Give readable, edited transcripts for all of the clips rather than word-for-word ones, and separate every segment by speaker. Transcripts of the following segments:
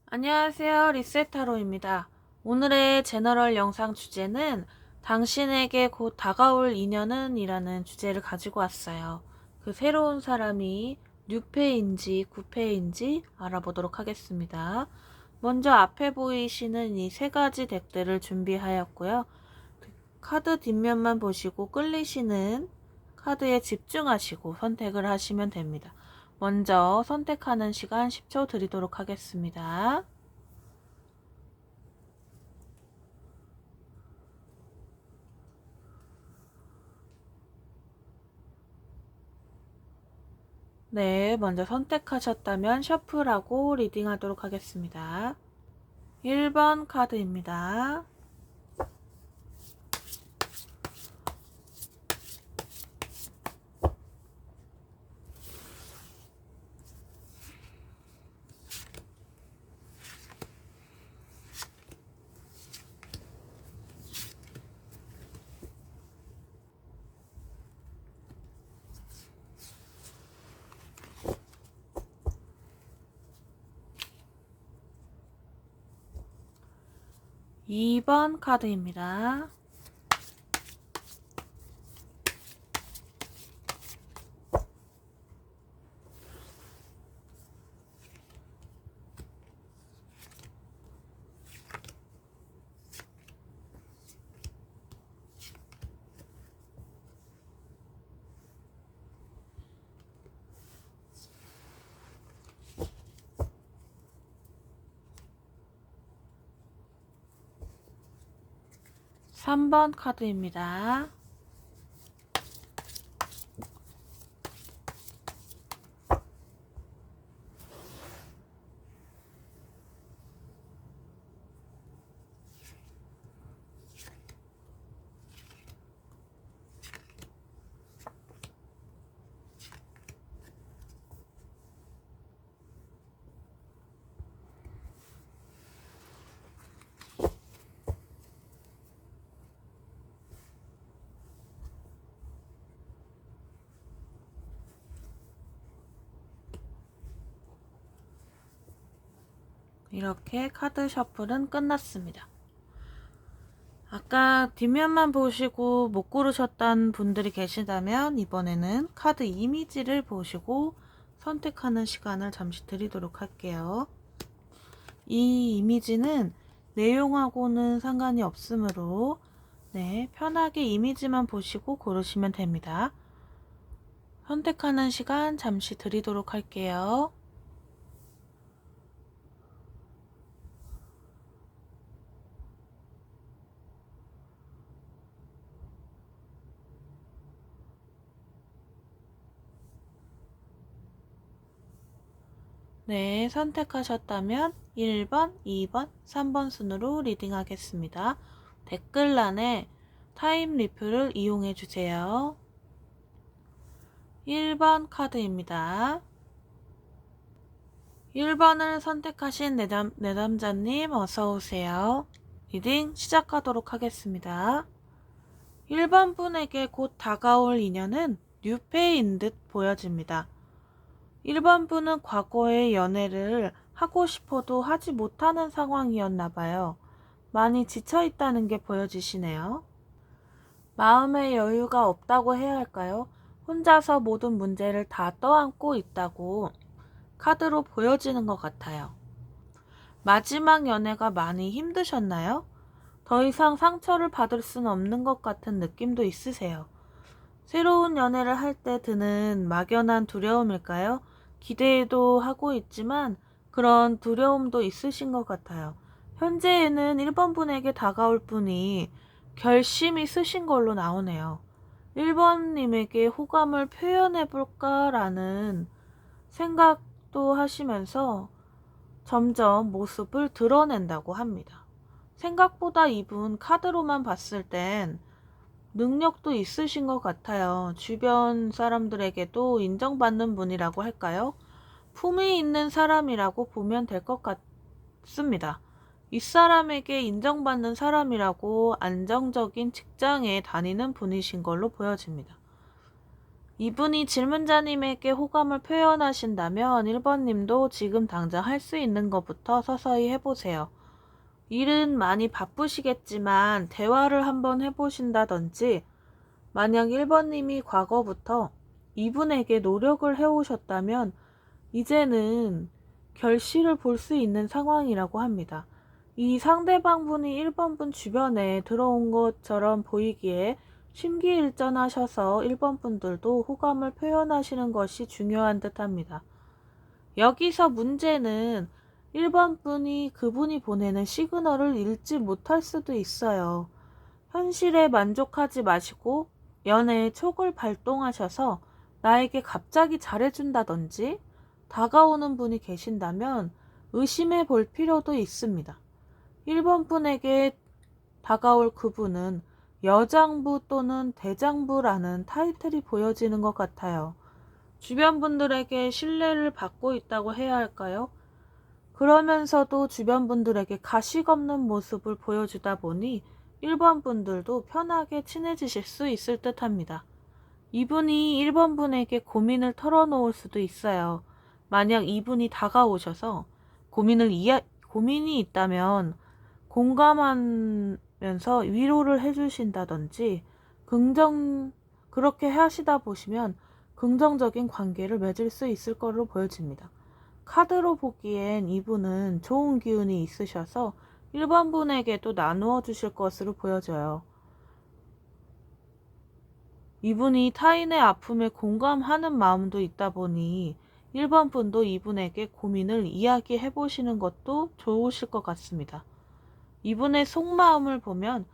Speaker 1: 안녕하세요. 리셋타로입니다. 오늘의 제너럴 영상 주제는 당신에게 곧 다가올 인연은 이라는 주제를 가지고 왔어요. 그 새로운 사람이 뉴페인지 구페인지 알아보도록 하겠습니다. 먼저 앞에 보이시는 이 세 가지 덱들을 준비하였고요. 카드 뒷면만 보시고 끌리시는 카드에 집중하시고 선택을 하시면 됩니다. 먼저 선택하는 시간 10초 드리도록 하겠습니다. 네, 먼저 선택하셨다면 셔플하고 리딩하도록 하겠습니다. 1번 카드입니다. 2번 카드입니다. 3번 카드입니다. '이렇게 카드 셔플은 끝났습니다. 아까 뒷면만 보시고 못 고르셨던 분들이 계시다면 이번에는 카드 이미지를 보시고 선택하는 시간을 잠시 드리도록 할게요. 이 이미지는 내용하고는 상관이 없으므로 편하게 이미지만 보시고 고르시면 됩니다. 선택하는 시간 잠시 드리도록 할게요. 네, 선택하셨다면 1번, 2번, 3번 순으로 리딩하겠습니다. 댓글란에 타임 리플을 이용해 주세요. 1번 카드입니다. 1번을 선택하신 내담자님 어서오세요. 리딩 시작하도록 하겠습니다. 1번 분에게 곧 다가올 인연은 뉴페인 듯 보여집니다. 1번 분은 과거의 연애를 하고 싶어도 하지 못하는 상황이었나봐요. 많이 지쳐있다는 게 보여지시네요. 마음의 여유가 없다고 해야 할까요? 혼자서 모든 문제를 다 떠안고 있다고 카드로 보여지는 것 같아요. 마지막 연애가 많이 힘드셨나요? 더 이상 상처를 받을 수는 없는 것 같은 느낌도 있으세요. 새로운 연애를 할 때 드는 막연한 두려움일까요? 기대도 하고 있지만 그런 두려움도 있으신 것 같아요. 현재에는 1번 분에게 다가올 분이 결심이 쓰신 걸로 나오네요. 1번님에게 호감을 표현해볼까라는 생각도 하시면서 점점 모습을 드러낸다고 합니다. 생각보다 이분 카드로만 봤을 땐 능력도 있으신 것 같아요. 주변 사람들에게도 인정받는 분이라고 할까요? 품위 있는 사람이라고 보면 될 것 같습니다. 이 사람에게 인정받는 사람이라고 안정적인 직장에 다니는 분이신 걸로 보여집니다. 이분이 질문자님에게 호감을 표현하신다면 1번님도 지금 당장 할 수 있는 것부터 서서히 해보세요. 일은 많이 바쁘시겠지만 대화를 한번 해보신다든지, 만약 1번님이 과거부터 이분에게 노력을 해오셨다면 이제는 결실을 볼 수 있는 상황이라고 합니다. 이 상대방분이 1번분 주변에 들어온 것처럼 보이기에 심기일전하셔서 1번분들도 호감을 표현하시는 것이 중요한 듯 합니다. 여기서 문제는 1번분이 그분이 보내는 시그널을 읽지 못할 수도 있어요. 현실에 만족하지 마시고 연애의 촉을 발동하셔서 나에게 갑자기 잘해준다든지 다가오는 분이 계신다면 의심해 볼 필요도 있습니다. 1번 분에게 다가올 그분은 여장부 또는 대장부라는 타이틀이 보여지는 것 같아요. 주변 분들에게 신뢰를 받고 있다고 해야 할까요? 그러면서도 주변 분들에게 가식 없는 모습을 보여주다 보니 1번 분들도 편하게 친해지실 수 있을 듯 합니다. 이분이 1번 분에게 고민을 털어놓을 수도 있어요. 만약 이분이 다가오셔서 고민이 있다면 공감하면서 위로를 해주신다든지 그렇게 하시다 보시면 긍정적인 관계를 맺을 수 있을 것으로 보여집니다. 카드로 보기엔 이분은 좋은 기운이 있으셔서 1번 분에게도 나누어 주실 것으로 보여져요. 이분이 타인의 아픔에 공감하는 마음도 있다 보니 1번 분도 이분에게 고민을 이야기해 보시는 것도 좋으실 것 같습니다. 이분의 속마음을 보면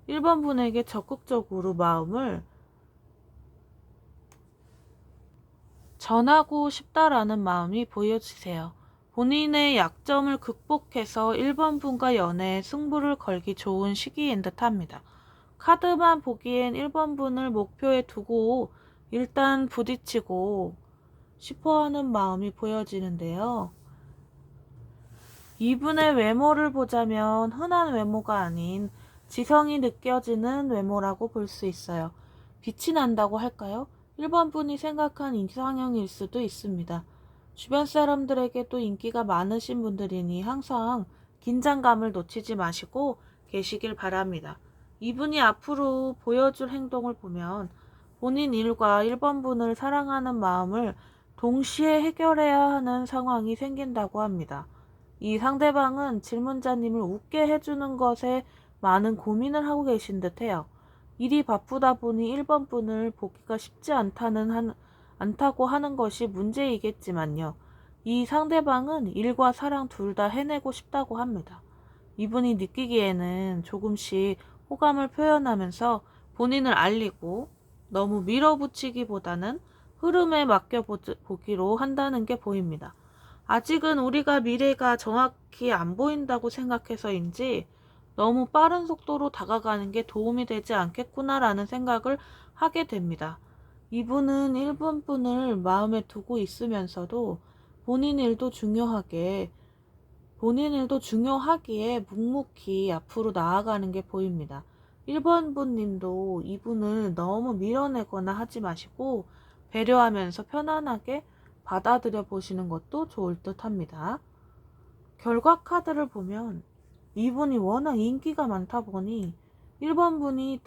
Speaker 1: 1번 분에게 적극적으로 마음을 전하고 싶다라는 마음이 보여지세요. 본인의 약점을 극복해서 1번 분과 연애에 승부를 걸기 좋은 시기인 듯 합니다. 카드만 보기엔 1번 분을 목표에 두고 일단 부딪히고 싶어하는 마음이 보여지는데요. 이분의 외모를 보자면 흔한 외모가 아닌 지성이 느껴지는 외모라고 볼 수 있어요. 빛이 난다고 할까요? 1번 분이 생각한 이상형일 수도 있습니다. 주변 사람들에게도 인기가 많으신 분들이니 항상 긴장감을 놓치지 마시고 계시길 바랍니다. 이분이 앞으로 보여줄 행동을 보면 본인 일과 1번 분을 사랑하는 마음을 동시에 해결해야 하는 상황이 생긴다고 합니다. 이 상대방은 질문자님을 웃게 해주는 것에 많은 고민을 하고 계신 듯해요. 일이 바쁘다 보니 1번 분을 보기가 쉽지 않다고 하는 것이 문제이겠지만요. 이 상대방은 일과 사랑 둘 다 해내고 싶다고 합니다. 이분이 느끼기에는 조금씩 호감을 표현하면서 본인을 알리고 너무 밀어붙이기보다는 흐름에 맡겨보기로 한다는 게 보입니다. 아직은 우리가 미래가 정확히 안 보인다고 생각해서인지 너무 빠른 속도로 다가가는 게 도움이 되지 않겠구나라는 생각을 하게 됩니다. 이분은 1번 분을 마음에 두고 있으면서도 본인 일도 중요하기에 묵묵히 앞으로 나아가는 게 보입니다. 1번 분님도 이분을 너무 밀어내거나 하지 마시고 배려하면서 편안하게 받아들여 보시는 것도 좋을 듯 합니다. 결과 카드를 보면 이분이 워낙 인기가 많다 보니 1번 분이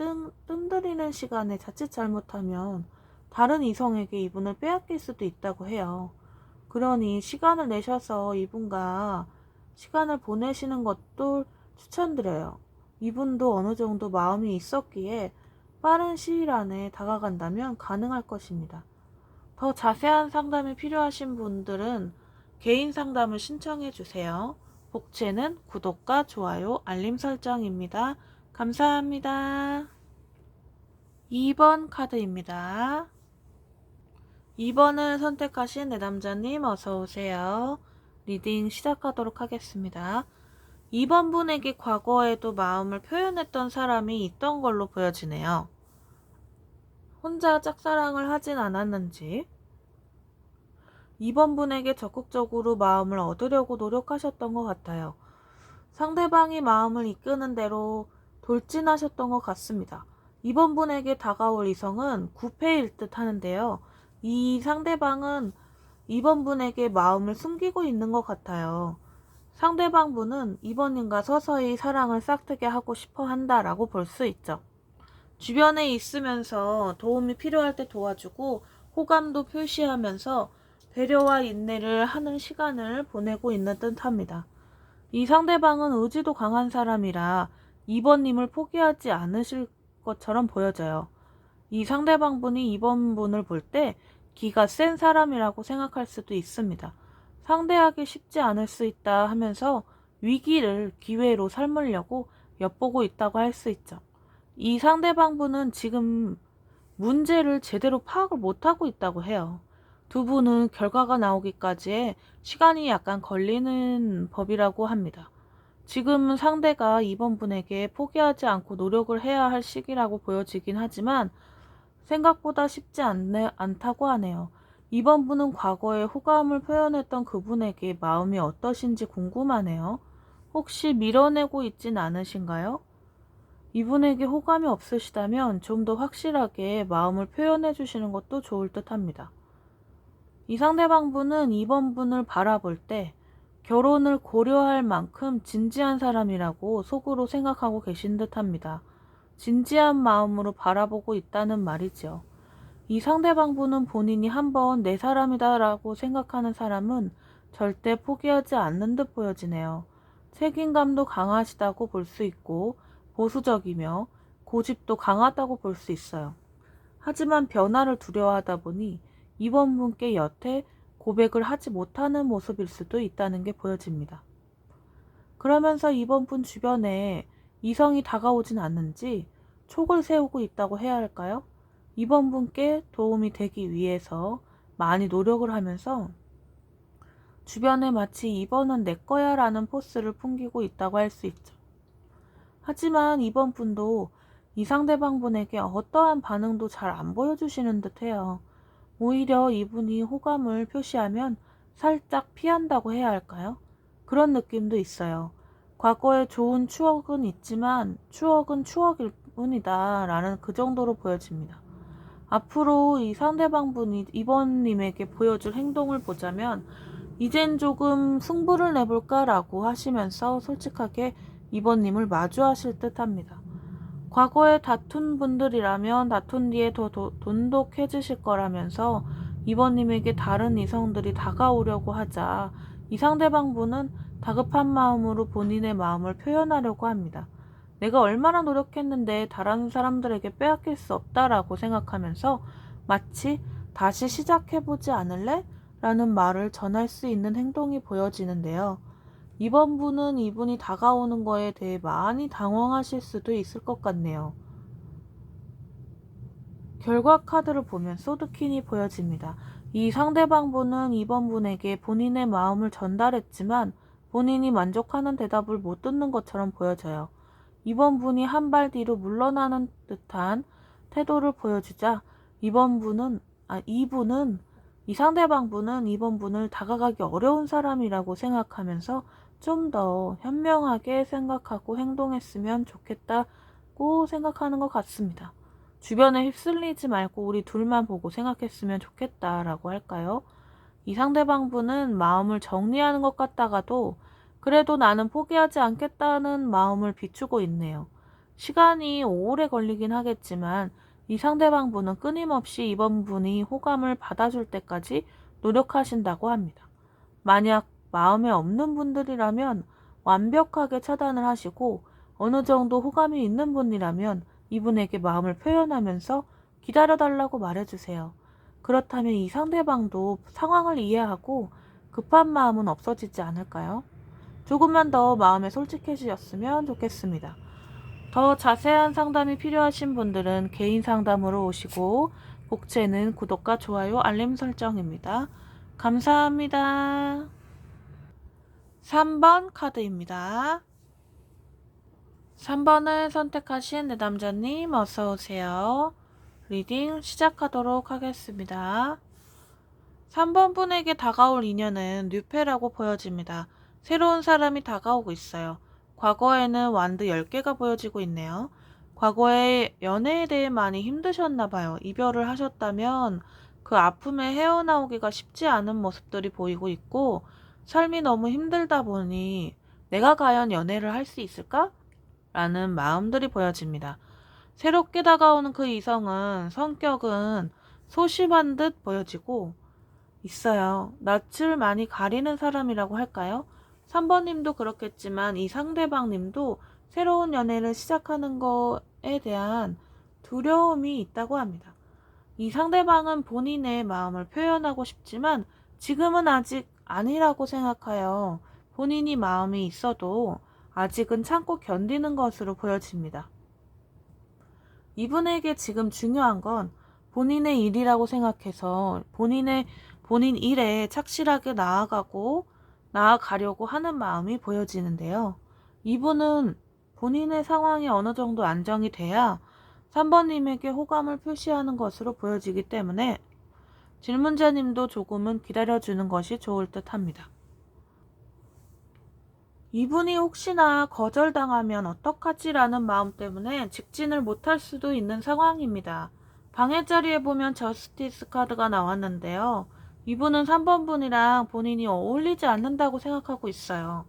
Speaker 1: 뜸들이는 시간에 자칫 잘못하면 다른 이성에게 이분을 빼앗길 수도 있다고 해요. 그러니 시간을 내셔서 이분과 시간을 보내시는 것도 추천드려요. 이분도 어느 정도 마음이 있었기에 빠른 시일 안에 다가간다면 가능할 것입니다. 더 자세한 상담이 필요하신 분들은 개인 상담을 신청해 주세요. 복채는 구독과 좋아요, 알림 설정입니다. 감사합니다. 2번 카드입니다. 2번을 선택하신 내담자님 어서오세요. 리딩 시작하도록 하겠습니다. 2번 분에게 과거에도 마음을 표현했던 사람이 있던 걸로 보여지네요. 혼자 짝사랑을 하진 않았는지 2번 분에게 적극적으로 마음을 얻으려고 노력하셨던 것 같아요. 상대방이 마음을 이끄는 대로 돌진하셨던 것 같습니다. 2번 분에게 다가올 이성은 구패일 듯 하는데요. 이 상대방은 2번 분에게 마음을 숨기고 있는 것 같아요. 상대방 분은 2번님과 서서히 사랑을 싹트게 하고 싶어 한다라고 볼 수 있죠. 주변에 있으면서 도움이 필요할 때 도와주고 호감도 표시하면서 배려와 인내를 하는 시간을 보내고 있는 듯합니다. 이 상대방은 의지도 강한 사람이라 2번님을 포기하지 않으실 것처럼 보여져요. 이 상대방 분이 2번 분을 볼 때 기가 센 사람이라고 생각할 수도 있습니다. 상대하기 쉽지 않을 수 있다 하면서 위기를 기회로 삼으려고 엿보고 있다고 할 수 있죠. 이 상대방 분은 지금 문제를 제대로 파악을 못하고 있다고 해요. 두 분은 결과가 나오기까지의 시간이 약간 걸리는 법이라고 합니다. 지금은 상대가 2번 분에게 포기하지 않고 노력을 해야 할 시기라고 보여지긴 하지만 생각보다 쉽지 않다고 하네요. 2번 분은 과거에 호감을 표현했던 그분에게 마음이 어떠신지 궁금하네요. 혹시 밀어내고 있진 않으신가요? 이분에게 호감이 없으시다면 좀 더 확실하게 마음을 표현해 주시는 것도 좋을 듯 합니다. 이 상대방 분은 2번 분을 바라볼 때 결혼을 고려할 만큼 진지한 사람이라고 속으로 생각하고 계신 듯 합니다. 진지한 마음으로 바라보고 있다는 말이죠. 이 상대방 분은 본인이 한번 내 사람이다라고 생각하는 사람은 절대 포기하지 않는 듯 보여지네요. 책임감도 강하시다고 볼 수 있고 보수적이며 고집도 강하다고 볼 수 있어요. 하지만 변화를 두려워하다 보니 이번 분께 여태 고백을 하지 못하는 모습일 수도 있다는 게 보여집니다. 그러면서 이번 분 주변에 이성이 다가오진 않는지 촉을 세우고 있다고 해야 할까요? 이번 분께 도움이 되기 위해서 많이 노력을 하면서 주변에 마치 이번은 내 거야 라는 포스를 풍기고 있다고 할 수 있죠. 하지만 이번 분도 이 상대방 분에게 어떠한 반응도 잘 안 보여주시는 듯 해요. 오히려 이분이 호감을 표시하면 살짝 피한다고 해야 할까요? 그런 느낌도 있어요. 과거에 좋은 추억은 있지만 추억은 추억일 뿐이다 라는 그 정도로 보여집니다. 앞으로 이 상대방 분이 이번님에게 보여줄 행동을 보자면 이젠 조금 승부를 내볼까 라고 하시면서 솔직하게 이번님을 마주하실 듯 합니다. 과거에 다툰 분들이라면 다툰 뒤에 더 돈독해지실 거라면서 이번님에게 다른 이성들이 다가오려고 하자 이 상대방 분은 다급한 마음으로 본인의 마음을 표현하려고 합니다. 내가 얼마나 노력했는데 다른 사람들에게 빼앗길 수 없다라고 생각하면서 마치 다시 시작해보지 않을래? 라는 말을 전할 수 있는 행동이 보여지는데요. 이번 분은 이분이 다가오는 거에 대해 많이 당황하실 수도 있을 것 같네요. 결과 카드를 보면 소드퀸이 보여집니다. 이 상대방 분은 이번 분에게 본인의 마음을 전달했지만 본인이 만족하는 대답을 못 듣는 것처럼 보여져요. 이번 분이 한 발 뒤로 물러나는 듯한 태도를 보여주자 이분은 이 상대방 분은 이번 분을 다가가기 어려운 사람이라고 생각하면서 좀 더 현명하게 생각하고 행동했으면 좋겠다고 생각하는 것 같습니다. 주변에 휩쓸리지 말고 우리 둘만 보고 생각했으면 좋겠다라고 할까요? 이 상대방 분은 마음을 정리하는 것 같다가도 그래도 나는 포기하지 않겠다는 마음을 비추고 있네요. 시간이 오래 걸리긴 하겠지만 이 상대방 분은 끊임없이 이번 분이 호감을 받아줄 때까지 노력하신다고 합니다. 만약 마음에 없는 분들이라면 완벽하게 차단을 하시고 어느 정도 호감이 있는 분이라면 이분에게 마음을 표현하면서 기다려달라고 말해주세요. 그렇다면 이 상대방도 상황을 이해하고 급한 마음은 없어지지 않을까요? 조금만 더 마음에 솔직해지셨으면 좋겠습니다. 더 자세한 상담이 필요하신 분들은 개인 상담으로 오시고 복채는 구독과 좋아요, 알림 설정입니다. 감사합니다. 3번 카드입니다. 3번을 선택하신 내담자님 어서오세요. 리딩 시작하도록 하겠습니다. 3번 분에게 다가올 인연은 뉴페라고 보여집니다. 새로운 사람이 다가오고 있어요. 과거에는 완드 10개가 보여지고 있네요. 과거에 연애에 대해 많이 힘드셨나봐요. 이별을 하셨다면 그 아픔에 헤어나오기가 쉽지 않은 모습들이 보이고 있고, 삶이 너무 힘들다 보니 내가 과연 연애를 할 수 있을까? 라는 마음들이 보여집니다. 새롭게 다가오는 그 이성은 성격은 소심한 듯 보여지고 있어요. 낯을 많이 가리는 사람이라고 할까요? 3번님도 그렇겠지만 이 상대방님도 새로운 연애를 시작하는 것에 대한 두려움이 있다고 합니다. 이 상대방은 본인의 마음을 표현하고 싶지만 지금은 아직 아니라고 생각하여 본인이 마음이 있어도 아직은 참고 견디는 것으로 보여집니다. 이분에게 지금 중요한 건 본인의 일이라고 생각해서 본인 일에 착실하게 나아가려고 하는 마음이 보여지는데요. 이분은 본인의 상황이 어느 정도 안정이 돼야 3번님에게 호감을 표시하는 것으로 보여지기 때문에 질문자님도 조금은 기다려주는 것이 좋을 듯 합니다. 이분이 혹시나 거절당하면 어떡하지라는 마음 때문에 직진을 못할 수도 있는 상황입니다. 방해 자리에 보면 저스티스 카드가 나왔는데요. 이분은 3번 분이랑 본인이 어울리지 않는다고 생각하고 있어요.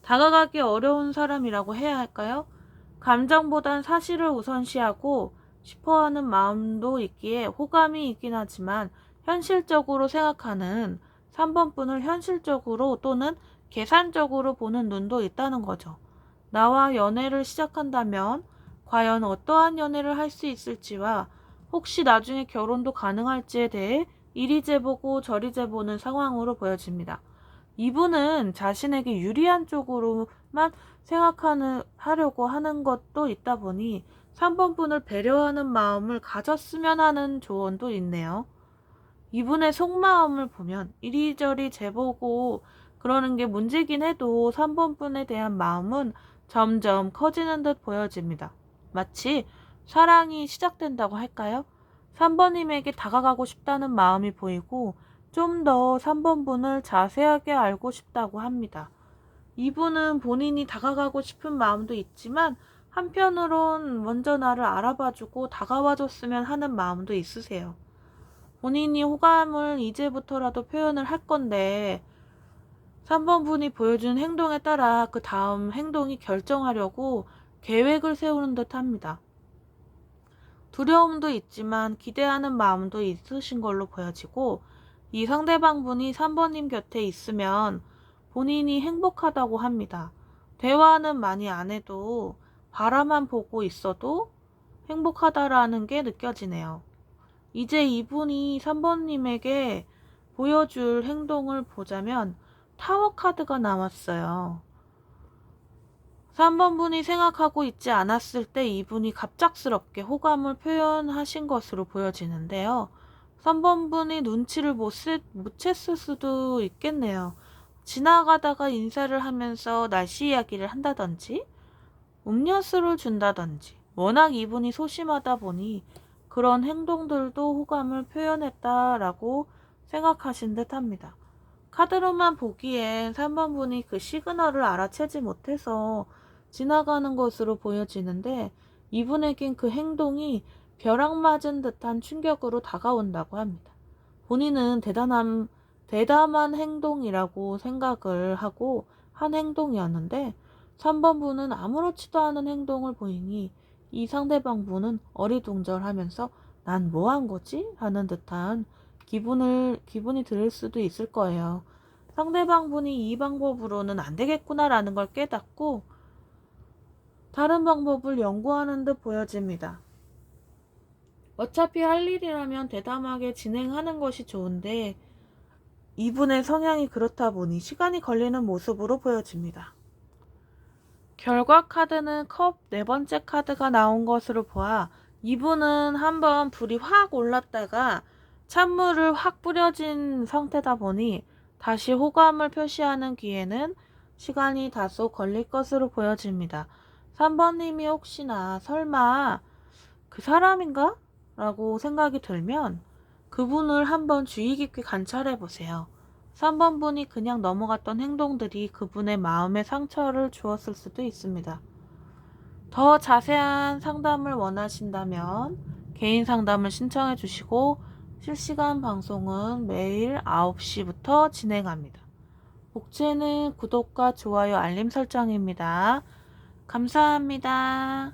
Speaker 1: 다가가기 어려운 사람이라고 해야 할까요? 감정보단 사실을 우선시하고 싶어하는 마음도 있기에 호감이 있긴 하지만 현실적으로 생각하는 3번 분을 현실적으로 또는 계산적으로 보는 눈도 있다는 거죠. 나와 연애를 시작한다면 과연 어떠한 연애를 할 수 있을지와 혹시 나중에 결혼도 가능할지에 대해 이리 재보고 저리 재보는 상황으로 보여집니다. 이분은 자신에게 유리한 쪽으로만 하려고 하는 것도 있다 보니 3번 분을 배려하는 마음을 가졌으면 하는 조언도 있네요. 이분의 속마음을 보면 이리저리 재보고 그러는 게 문제긴 해도 3번 분에 대한 마음은 점점 커지는 듯 보여집니다. 마치 사랑이 시작된다고 할까요? 3번님에게 다가가고 싶다는 마음이 보이고 좀 더 3번 분을 자세하게 알고 싶다고 합니다. 이분은 본인이 다가가고 싶은 마음도 있지만 한편으론 먼저 나를 알아봐주고 다가와줬으면 하는 마음도 있으세요. 본인이 호감을 이제부터라도 표현을 할 건데 3번 분이 보여준 행동에 따라 그 다음 행동이 결정하려고 계획을 세우는 듯 합니다. 두려움도 있지만 기대하는 마음도 있으신 걸로 보여지고 이 상대방 분이 3번님 곁에 있으면 본인이 행복하다고 합니다. 대화는 많이 안 해도 바라만 보고 있어도 행복하다라는 게 느껴지네요. 이제 이분이 3번님에게 보여줄 행동을 보자면 타워 카드가 나왔어요. 3번 분이 생각하고 있지 않았을 때 이분이 갑작스럽게 호감을 표현하신 것으로 보여지는데요. 3번 분이 눈치를 못 챘을 수도 있겠네요. 지나가다가 인사를 하면서 날씨 이야기를 한다든지 음료수를 준다든지 워낙 이분이 소심하다 보니 그런 행동들도 호감을 표현했다라고 생각하신 듯 합니다. 카드로만 보기엔 3번 분이 그 시그널을 알아채지 못해서 지나가는 것으로 보여지는데 이분에겐 그 행동이 벼락 맞은 듯한 충격으로 다가온다고 합니다. 본인은 대담한 행동이라고 생각을 하고 한 행동이었는데 3번 분은 아무렇지도 않은 행동을 보이니 이 상대방 분은 어리둥절하면서 난 뭐 한 거지? 하는 듯한 기분이 들 수도 있을 거예요. 상대방 분이 이 방법으로는 안 되겠구나라는 걸 깨닫고 다른 방법을 연구하는 듯 보여집니다. 어차피 할 일이라면 대담하게 진행하는 것이 좋은데 이분의 성향이 그렇다 보니 시간이 걸리는 모습으로 보여집니다. 결과 카드는 컵 네 번째 카드가 나온 것으로 보아 이분은 한번 불이 확 올랐다가 찬물을 확 뿌려진 상태다 보니 다시 호감을 표시하는 기회는 시간이 다소 걸릴 것으로 보여집니다. 3번님이 혹시나 설마 그 사람인가? 라고 생각이 들면 그분을 한번 주의 깊게 관찰해 보세요. 3번 분이 그냥 넘어갔던 행동들이 그분의 마음에 상처를 주었을 수도 있습니다. 더 자세한 상담을 원하신다면 개인 상담을 신청해 주시고 실시간 방송은 매일 9시부터 진행합니다. 복채는 구독과 좋아요, 알림 설정입니다. 감사합니다.